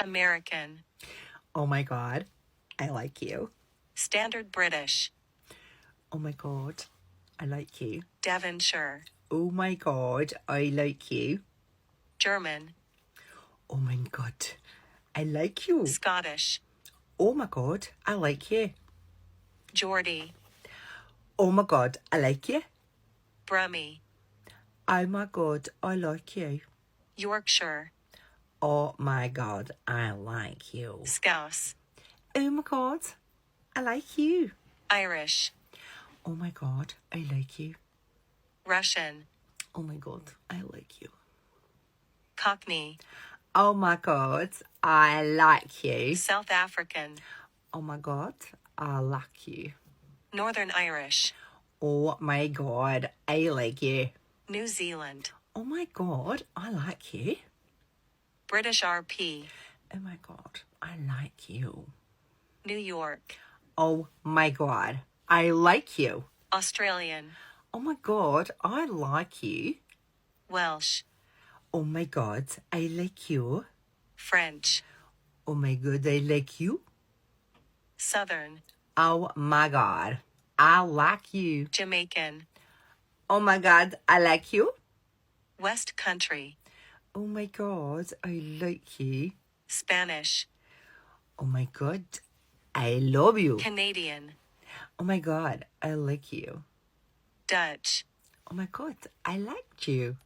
American. Oh my God, I like you. Standard British. Oh my God, I like you. Devonshire. Oh my God, I like you. German. Oh my God, I like you. Scottish. Oh my God, I like you. Geordie. Oh my God, I like you. Brummie. Oh my God, I like you. Yorkshire. Oh my God, I like you. Scouse. Oh my God, I like you. Irish. Oh my God, I like you. Russian. Oh my God, I like you. Cockney. Oh my God, I like you. South African. Oh my God, I like you. Northern Irish. Oh my God, I like you. New Zealand. Oh my God, I like you. British RP. Oh my God, I like you. New York. Oh my God, I like you. Australian. Oh my God, I like you. Welsh. Oh my God, I like you. French. Oh my God, I like you. Southern. Oh my God, I like you. Jamaican. Oh my God, I like you. West Country. Oh my God, I like you. Spanish. Oh my God, I love you. Canadian. Oh my God, I like you. Dutch. Oh my God, I liked you.